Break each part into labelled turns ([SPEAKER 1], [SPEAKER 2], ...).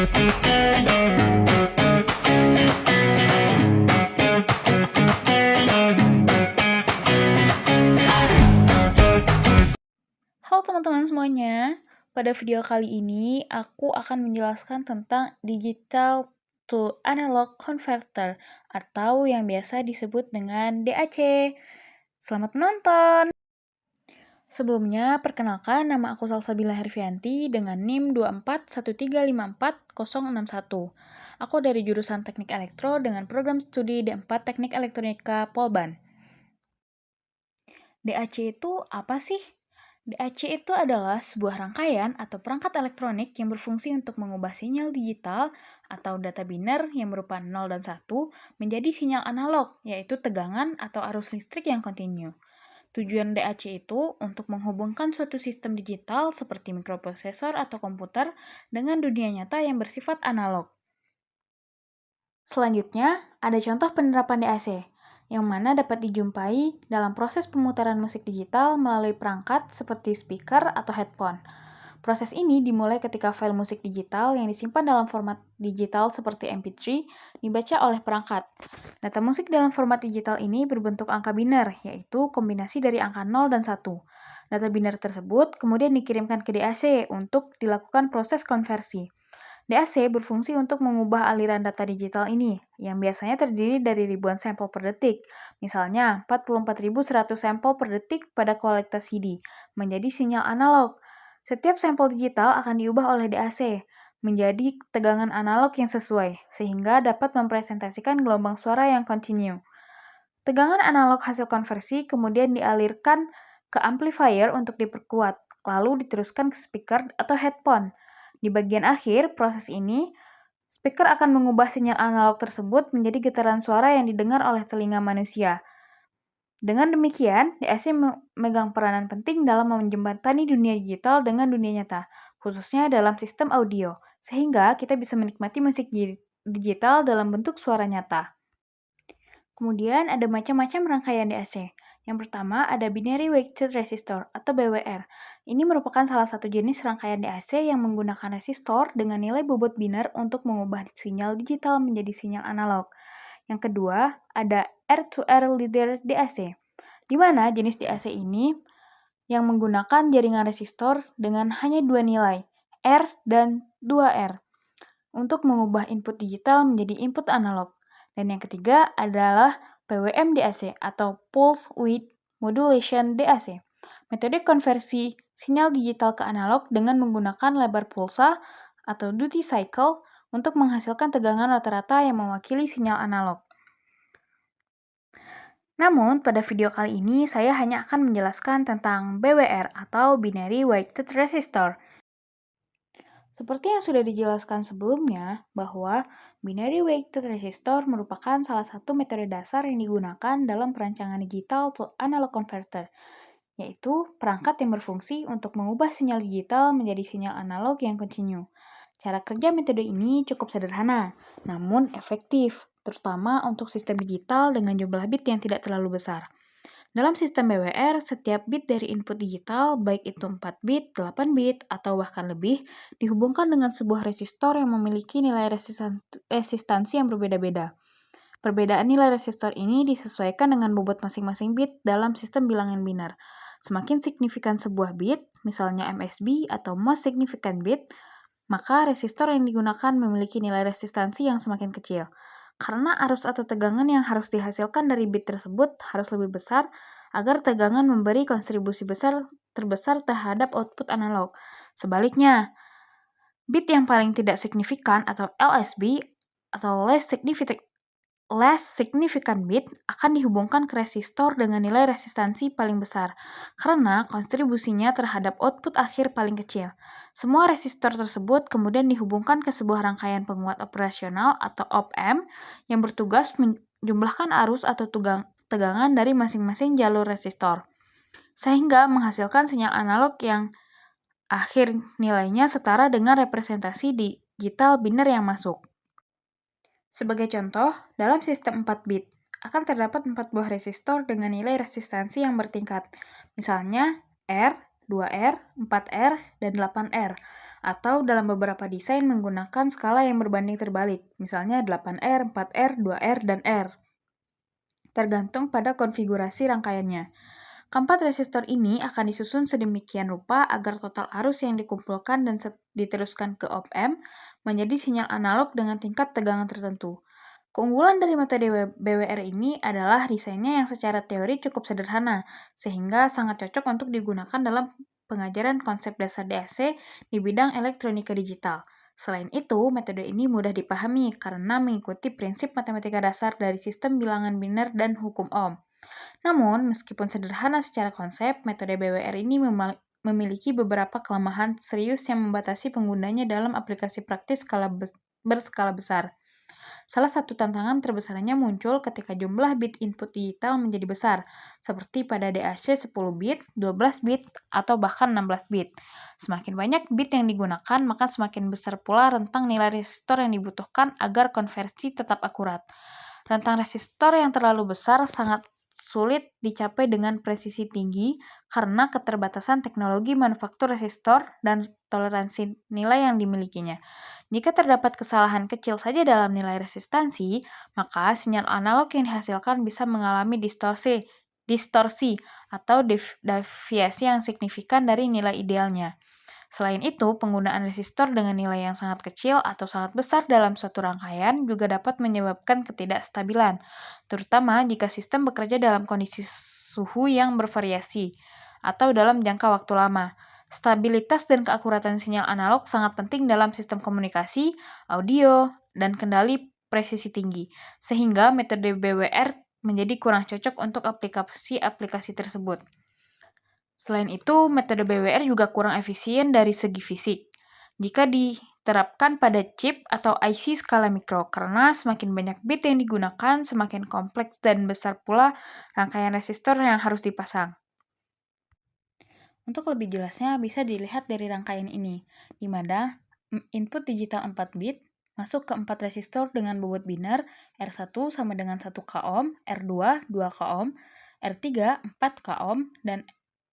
[SPEAKER 1] Halo teman-teman semuanya, pada video kali ini aku akan menjelaskan tentang digital to analog converter atau yang biasa disebut dengan DAC. Selamat menonton! Sebelumnya, perkenalkan nama aku Salsabila Hervianti dengan NIM 241354061. Aku dari jurusan Teknik Elektro dengan program studi D4 Teknik Elektronika Polban. DAC itu apa sih? DAC itu adalah sebuah rangkaian atau perangkat elektronik yang berfungsi untuk mengubah sinyal digital atau data biner yang berupa 0 dan 1 menjadi sinyal analog, yaitu tegangan atau arus listrik yang kontinu. Tujuan DAC itu untuk menghubungkan suatu sistem digital seperti mikroprosesor atau komputer dengan dunia nyata yang bersifat analog. Selanjutnya, ada contoh penerapan DAC, yang mana dapat dijumpai dalam proses pemutaran musik digital melalui perangkat seperti speaker atau headphone. Proses ini dimulai ketika file musik digital yang disimpan dalam format digital seperti MP3 dibaca oleh perangkat. Data musik dalam format digital ini berbentuk angka biner, yaitu kombinasi dari angka 0 dan 1. Data biner tersebut kemudian dikirimkan ke DAC untuk dilakukan proses konversi. DAC berfungsi untuk mengubah aliran data digital ini, yang biasanya terdiri dari ribuan sampel per detik, misalnya 44.100 sampel per detik pada kualitas CD, menjadi sinyal analog. Setiap sampel digital akan diubah oleh DAC menjadi tegangan analog yang sesuai, sehingga dapat mempresentasikan gelombang suara yang kontinu. Tegangan analog hasil konversi kemudian dialirkan ke amplifier untuk diperkuat, lalu diteruskan ke speaker atau headphone. Di bagian akhir proses ini, speaker akan mengubah sinyal analog tersebut menjadi getaran suara yang didengar oleh telinga manusia. Dengan demikian, DAC memegang peranan penting dalam menjembatani dunia digital dengan dunia nyata, khususnya dalam sistem audio, sehingga kita bisa menikmati musik digital dalam bentuk suara nyata. Kemudian ada macam-macam rangkaian DAC. Yang pertama ada Binary Weighted Resistor atau BWR. Ini merupakan salah satu jenis rangkaian DAC yang menggunakan resistor dengan nilai bobot biner untuk mengubah sinyal digital menjadi sinyal analog. Yang kedua, ada R2R Leader DAC, di mana jenis DAC ini yang menggunakan jaringan resistor dengan hanya dua nilai, R dan 2R, untuk mengubah input digital menjadi input analog. Dan yang ketiga adalah PWM DAC atau Pulse Width Modulation DAC, metode konversi sinyal digital ke analog dengan menggunakan lebar pulsa atau duty cycle untuk menghasilkan tegangan rata-rata yang mewakili sinyal analog. Namun, pada video kali ini saya hanya akan menjelaskan tentang BWR atau Binary Weighted Resistor. Seperti yang sudah dijelaskan sebelumnya, bahwa Binary Weighted Resistor merupakan salah satu metode dasar yang digunakan dalam perancangan digital to analog converter, yaitu perangkat yang berfungsi untuk mengubah sinyal digital menjadi sinyal analog yang kontinu. Cara kerja metode ini cukup sederhana, namun efektif, terutama untuk sistem digital dengan jumlah bit yang tidak terlalu besar. Dalam sistem BWR, setiap bit dari input digital, baik itu 4 bit, 8 bit, atau bahkan lebih, dihubungkan dengan sebuah resistor yang memiliki nilai resistansi yang berbeda-beda. Perbedaan nilai resistor ini disesuaikan dengan bobot masing-masing bit dalam sistem bilangan biner. Semakin signifikan sebuah bit, misalnya MSB atau most significant bit, maka resistor yang digunakan memiliki nilai resistansi yang semakin kecil. Karena arus atau tegangan yang harus dihasilkan dari bit tersebut harus lebih besar agar tegangan memberi kontribusi terbesar terhadap output analog. Sebaliknya, bit yang paling tidak signifikan atau LSB atau less significant bit akan dihubungkan ke resistor dengan nilai resistansi paling besar, karena kontribusinya terhadap output akhir paling kecil. Semua resistor tersebut kemudian dihubungkan ke sebuah rangkaian penguat operasional atau op-amp yang bertugas menjumlahkan arus atau tegangan dari masing-masing jalur resistor, sehingga menghasilkan sinyal analog yang akhir nilainya setara dengan representasi digital biner yang masuk. Sebagai contoh, dalam sistem 4 bit, akan terdapat 4 buah resistor dengan nilai resistansi yang bertingkat, misalnya R, 2R, 4R, dan 8R. atau dalam beberapa desain menggunakan skala yang berbanding terbalik, misalnya 8R, 4R, 2R, dan R, tergantung pada konfigurasi rangkaiannya. Keempat resistor ini akan disusun sedemikian rupa agar total arus yang dikumpulkan dan diteruskan ke op-amp menjadi sinyal analog dengan tingkat tegangan tertentu. Keunggulan dari metode BWR ini adalah desainnya yang secara teori cukup sederhana, sehingga sangat cocok untuk digunakan dalam pengajaran konsep dasar DAC di bidang elektronika digital. Selain itu, metode ini mudah dipahami karena mengikuti prinsip matematika dasar dari sistem bilangan biner dan hukum Ohm. Namun, meskipun sederhana secara konsep, metode BWR ini memiliki beberapa kelemahan serius yang membatasi penggunanya dalam aplikasi praktis berskala besar. Salah satu tantangan terbesarnya muncul ketika jumlah bit input digital menjadi besar, seperti pada DAC 10 bit, 12 bit, atau bahkan 16 bit. Semakin banyak bit yang digunakan, maka semakin besar pula rentang nilai resistor yang dibutuhkan agar konversi tetap akurat. Rentang resistor yang terlalu besar sangat sulit dicapai dengan presisi tinggi karena keterbatasan teknologi manufaktur resistor dan toleransi nilai yang dimilikinya. Jika terdapat kesalahan kecil saja dalam nilai resistansi, maka sinyal analog yang dihasilkan bisa mengalami distorsi atau deviasi yang signifikan dari nilai idealnya. Selain itu, penggunaan resistor dengan nilai yang sangat kecil atau sangat besar dalam suatu rangkaian juga dapat menyebabkan ketidakstabilan, terutama jika sistem bekerja dalam kondisi suhu yang bervariasi atau dalam jangka waktu lama. Stabilitas dan keakuratan sinyal analog sangat penting dalam sistem komunikasi, audio, dan kendali presisi tinggi, sehingga metode BWR menjadi kurang cocok untuk aplikasi-aplikasi tersebut. Selain itu, metode BWR juga kurang efisien dari segi fisik jika diterapkan pada chip atau IC skala mikro, karena semakin banyak bit yang digunakan, semakin kompleks dan besar pula rangkaian resistor yang harus dipasang. Untuk lebih jelasnya, bisa dilihat dari rangkaian ini, di mana input digital 4 bit masuk ke 4 resistor dengan bobot biner R1 sama dengan 1 k ohm, R2 2 k ohm, R3 4 k ohm, dan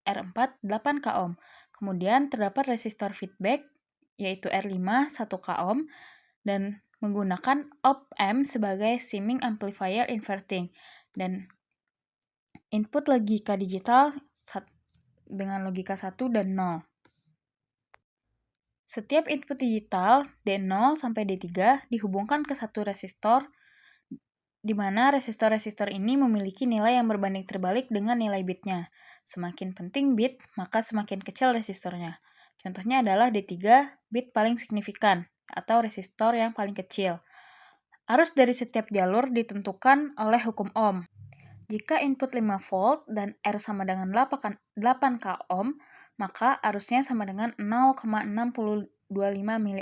[SPEAKER 1] R4 8 k ohm. Kemudian terdapat resistor feedback yaitu R5 1 k ohm dan menggunakan op-amp sebagai summing amplifier inverting dan input logika digital dengan logika 1 dan 0. Setiap input digital D0 sampai D3 dihubungkan ke satu resistor, di mana resistor-resistor ini memiliki nilai yang berbanding terbalik dengan nilai bitnya. Semakin penting bit, maka semakin kecil resistornya. Contohnya adalah D3, bit paling signifikan, atau resistor yang paling kecil. Arus dari setiap jalur ditentukan oleh hukum Ohm. Jika input 5 volt dan R sama dengan 8 k ohm, maka arusnya sama dengan 0,625 mA.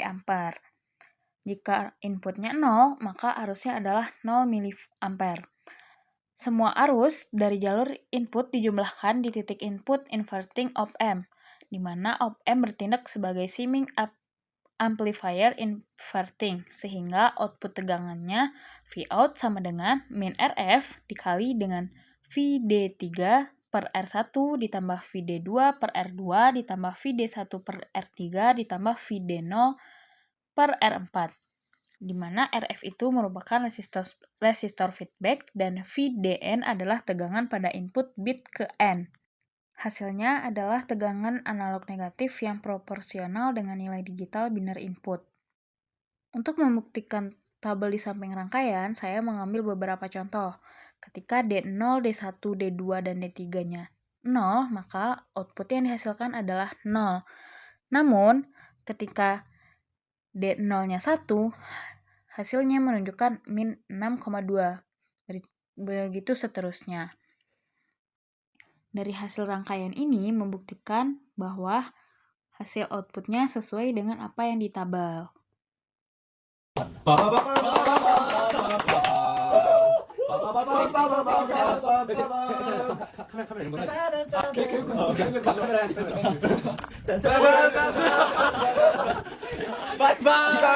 [SPEAKER 1] Jika inputnya 0, maka arusnya adalah 0 mA. Semua arus dari jalur input dijumlahkan di titik input inverting op-amp, di mana op-amp bertindak sebagai summing amplifier inverting, sehingga output tegangannya Vout sama dengan min RF dikali dengan VD3 per R1 ditambah VD2 per R2 ditambah VD1 per R3 ditambah VD0 per R4, di mana RF itu merupakan resistor feedback dan VDN adalah tegangan pada input bit ke N. Hasilnya adalah tegangan analog negatif yang proporsional dengan nilai digital biner input. Untuk membuktikan tabel di samping rangkaian, saya mengambil beberapa contoh. Ketika D0, D1, D2, dan D3-nya 0, maka output yang dihasilkan adalah 0. Namun, ketika D0-nya 1, hasilnya menunjukkan min 6,2. Begitu seterusnya. Dari hasil rangkaian ini membuktikan bahwa hasil outputnya sesuai dengan apa yang ditabel.
[SPEAKER 2] Bye bye.